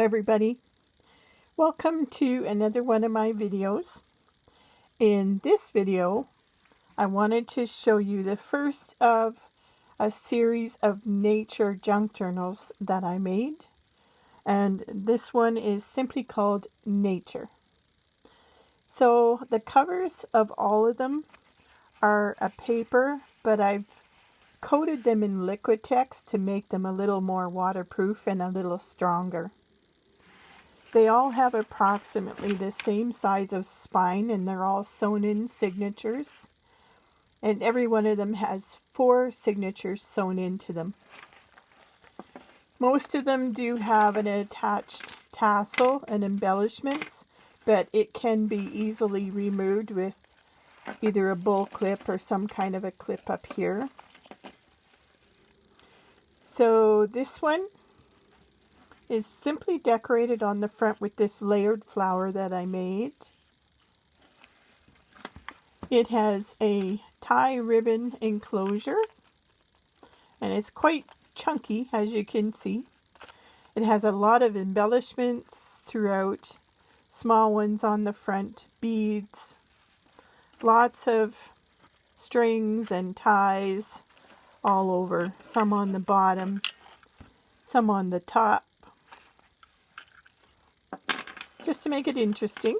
everybody. Welcome to another one of my videos. In this video, I wanted to show you the first of a series of nature junk journals that I made. And this one is simply called Nature. So the covers of all of them are a paper, but I've coated them in Liquitex to make them a little more waterproof and a little stronger. They all have approximately the same size of spine, and they're all sewn-in signatures. And every one of them has 4 signatures sewn into them. Most of them do have an attached tassel and embellishments, but it can be easily removed with either a bull clip or some kind of a clip up here. So this one is simply decorated on the front with this layered flower that I made. It has a tie ribbon enclosure, and it's quite chunky, as you can see. It has a lot of embellishments throughout, small ones on the front, beads, lots of strings and ties all over, some on the bottom, some on the top, just to make it interesting.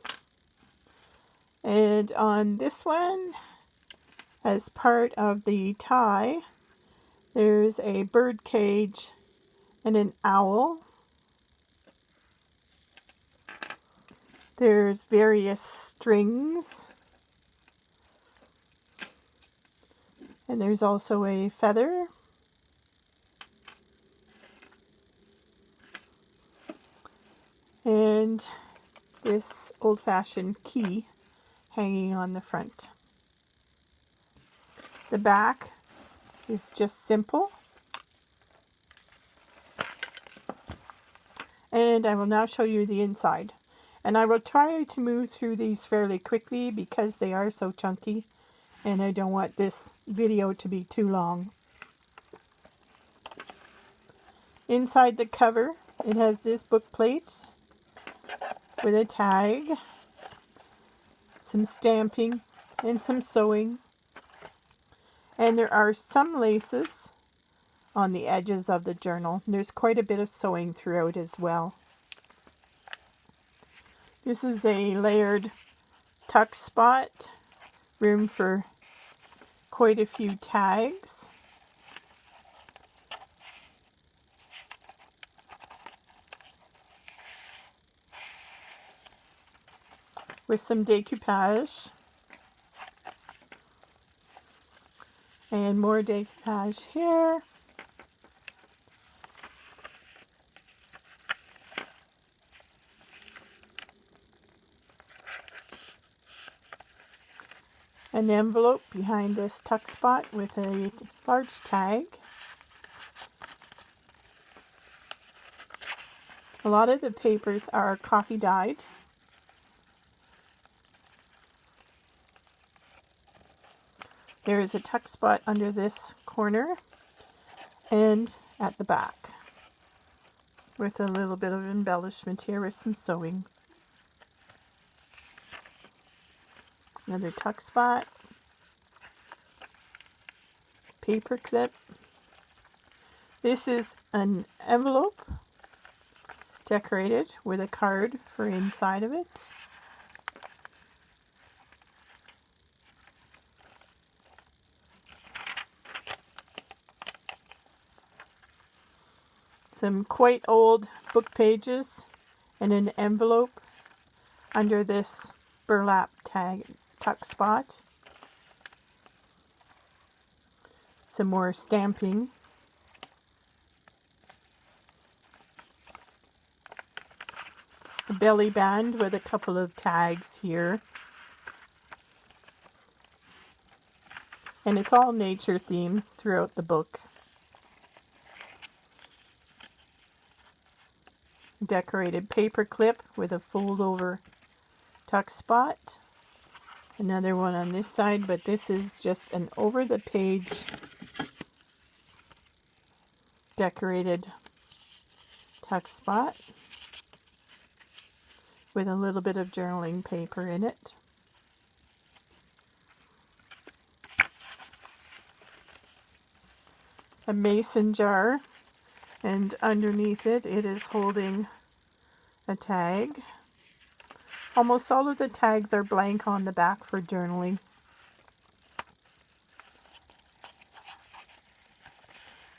And on this one, as part of the tie, there's a bird cage and an owl. There's various strings. And there's also a feather. And this old-fashioned key hanging on the front. The back is just simple. And I will now show you the inside. And I will try to move through these fairly quickly because they are so chunky, and I don't want this video to be too long. Inside the cover, it has this book plate with a tag, some stamping, and some sewing. And there are some laces on the edges of the journal. There's quite a bit of sewing throughout as well. This is a layered tuck spot, room for quite a few tags. With some decoupage. And more decoupage here. An envelope behind this tuck spot with a large tag. A lot of the papers are coffee dyed. There is a tuck spot under this corner and at the back with a little bit of embellishment here with some sewing. Another tuck spot, paper clip. This is an envelope decorated with a card for inside of it. Some quite old book pages and an envelope under this burlap tag tuck spot. Some more stamping. A belly band with a couple of tags here. And it's all nature themed throughout the book. Decorated paper clip with a fold over tuck spot. Another one on this side, but this is just an over the page decorated tuck spot. with a little bit of journaling paper in it. A mason jar, and underneath it, it is holding a tag. Almost all of the tags are blank on the back for journaling.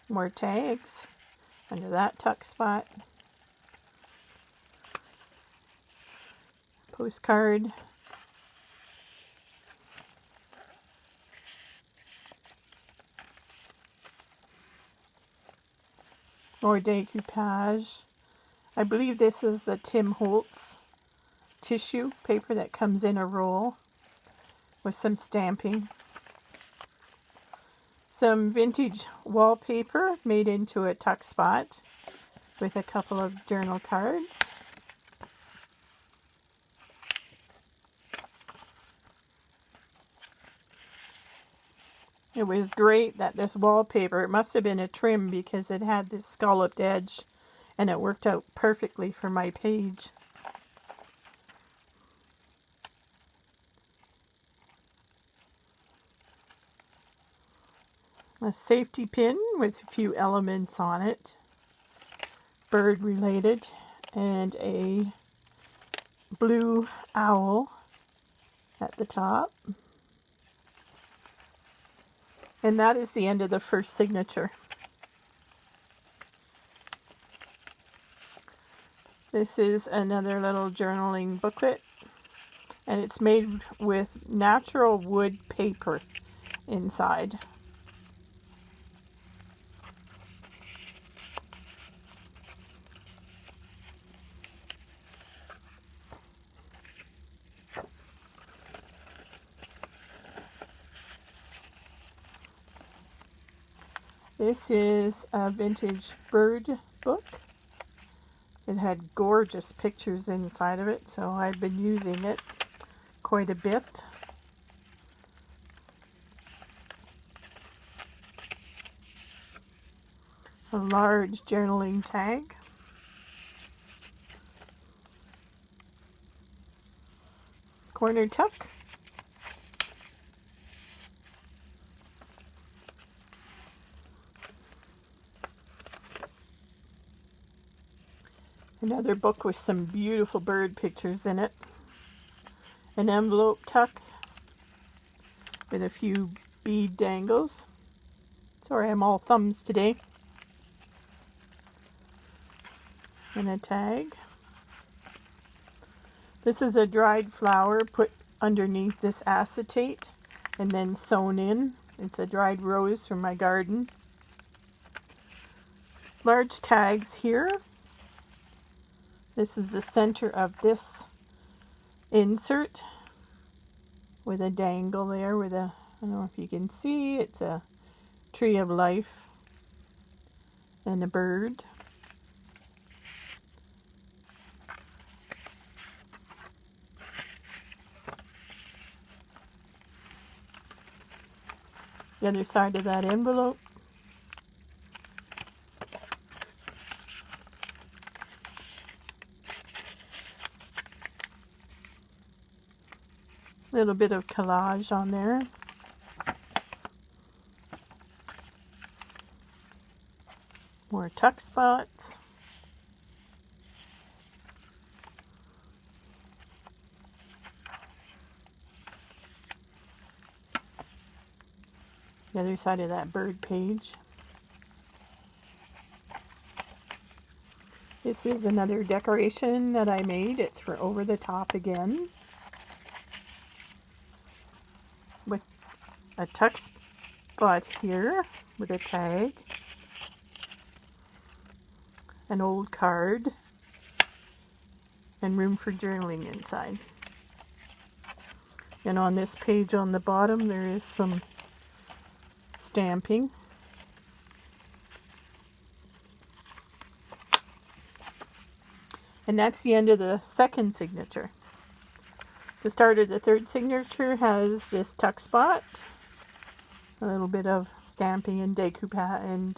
More tags under that tuck spot. Postcard. More decoupage. I believe this is the Tim Holtz tissue paper that comes in a roll with some stamping. Some vintage wallpaper made into a tuck spot with a couple of journal cards. It was great that this wallpaper, it must have been a trim because it had this scalloped edge and it worked out perfectly for my page. A safety pin with a few elements on it, bird related, and a blue owl at the top. And that is the end of the first signature. This is another little journaling booklet, and it's made with natural wood paper inside. This is a vintage bird book. It had gorgeous pictures inside of it, so I've been using it quite a bit. A large journaling tag. Corner tuck. Another book with some beautiful bird pictures in it. An envelope tuck with a few bead dangles. Sorry, I'm all thumbs today. And a tag. This is a dried flower put underneath this acetate and then sewn in. It's a dried rose from my garden. Large tags here. This is the center of this insert with a dangle there with a, I don't know if you can see, it's a tree of life and a bird. The other side of that envelope. Little bit of collage on there. More tuck spots. The other side of that bird page. This is another decoration that I made. It's for over the top again, with a tuck spot here with a tag, an old card, and room for journaling inside. And on this page on the bottom there is some stamping. And that's the end of the second signature. The start of the third signature has this tuck spot, a little bit of stamping and decoupage and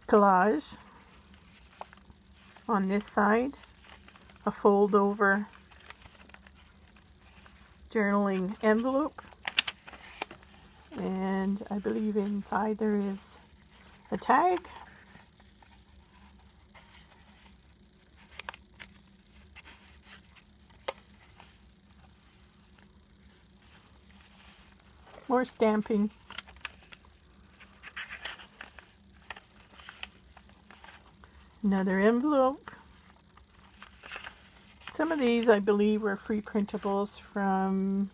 collage on this side, a fold over journaling envelope, and I believe inside there is a tag. More stamping. Another envelope. Some of these I believe were free printables from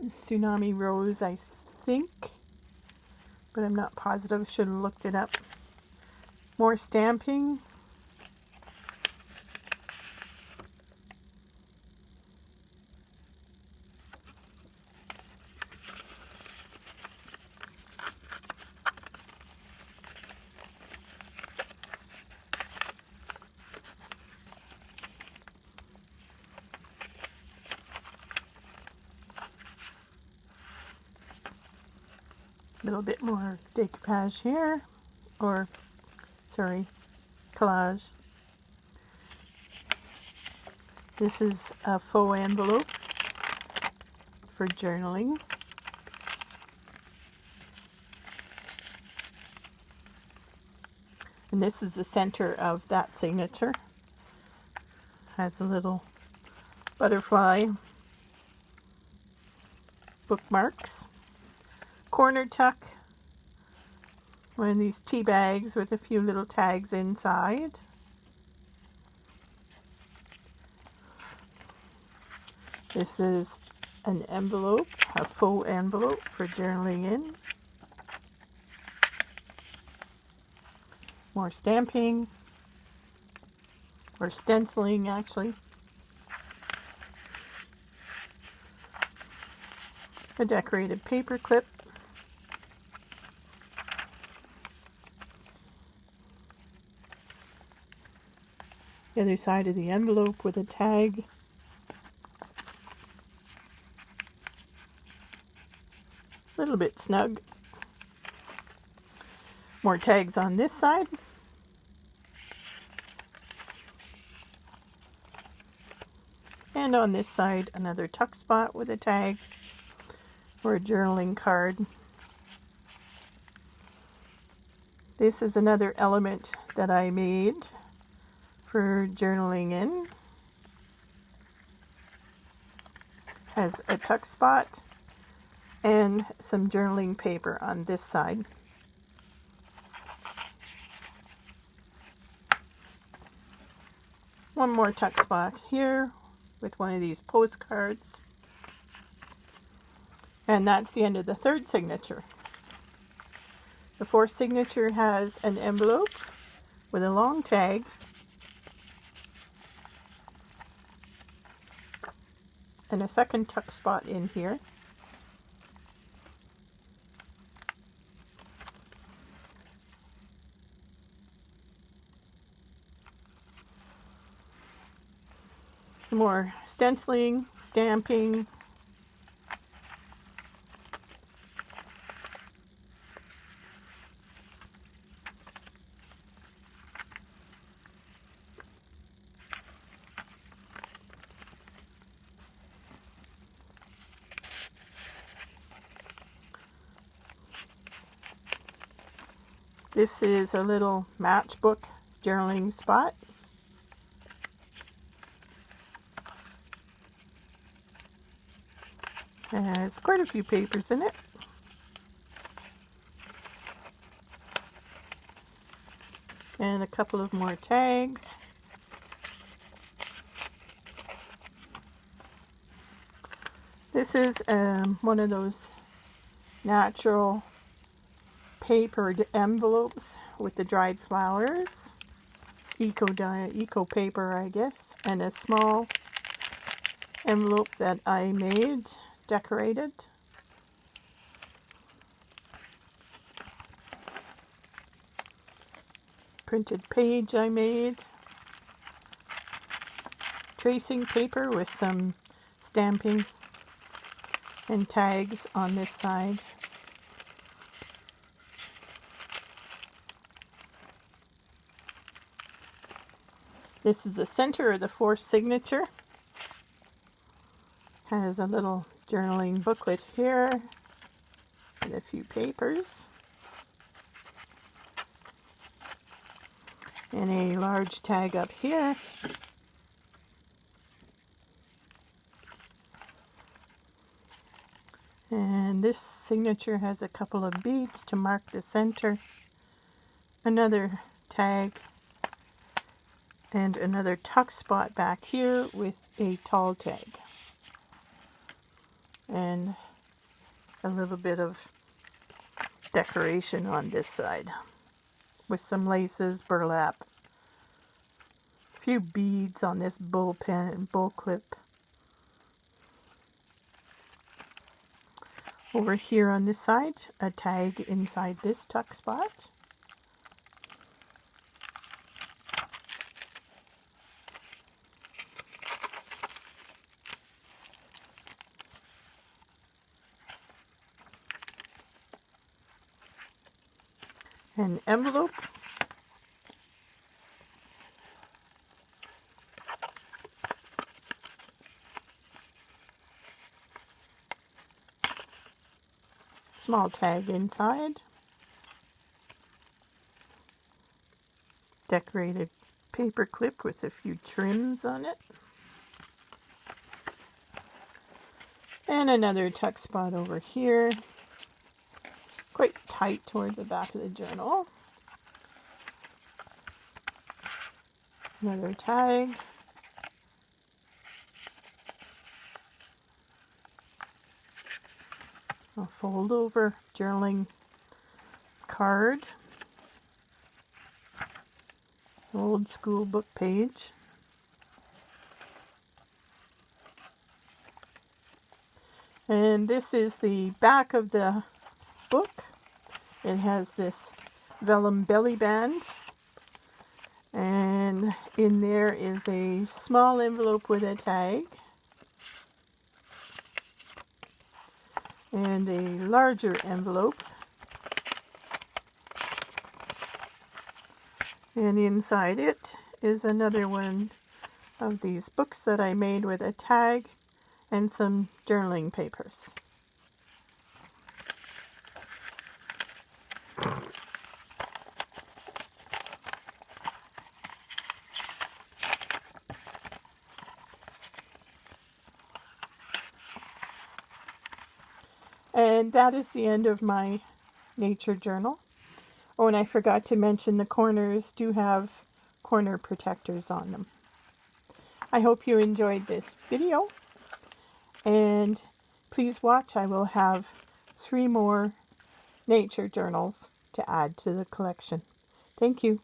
Tsunami Rose, I think, but I'm not positive. Should have looked it up. More stamping. A little bit more decoupage here, or sorry, collage. This is a faux envelope for journaling. And this is the center of that signature. Has a little butterfly bookmarks. Corner tuck. One of these tea bags with a few little tags inside. This is an envelope, a faux envelope for journaling in. More stamping, or stenciling actually. A decorated paper clip. The other side of the envelope with a tag. A little bit snug. More tags on this side. And on this side, another tuck spot with a tag or a journaling card. This is another element that I made for journaling in. Has a tuck spot and some journaling paper on this side. One more tuck spot here with one of these postcards. And that's the end of the third signature. The fourth signature has an envelope with a long tag. And a second tuck spot in here. Some more stenciling, stamping. This is a little matchbook journaling spot. And there's quite a few papers in it. And a couple of more tags. This is one of those natural papered envelopes with the dried flowers. Eco paper, I guess. And a small envelope that I made, decorated. Printed page I made. Tracing paper with some stamping and tags on this side. This is the center of the 4th signature. Has a little journaling booklet here and a few papers. And a large tag up here. And this signature has a couple of beads to mark the center. Another tag and another tuck spot back here with a tall tag. And a little bit of decoration on this side with some laces, burlap, a few beads on this bull pen and bull clip. Over here on this side, a tag inside this tuck spot. An envelope. Small tag inside. Decorated paper clip with a few trims on it. And another tuck spot over here. Quite tight towards the back of the journal. Another tag. A fold over journaling card. Old school book page. And this is the back of the book. It has this vellum belly band. And in there is a small envelope with a tag. And a larger envelope. And inside it is another one of these books that I made with a tag and some journaling papers. And that is the end of my nature journal. Oh, and I forgot to mention the corners do have corner protectors on them. I hope you enjoyed this video. And please watch. I will have 3 more nature journals to add to the collection. Thank you.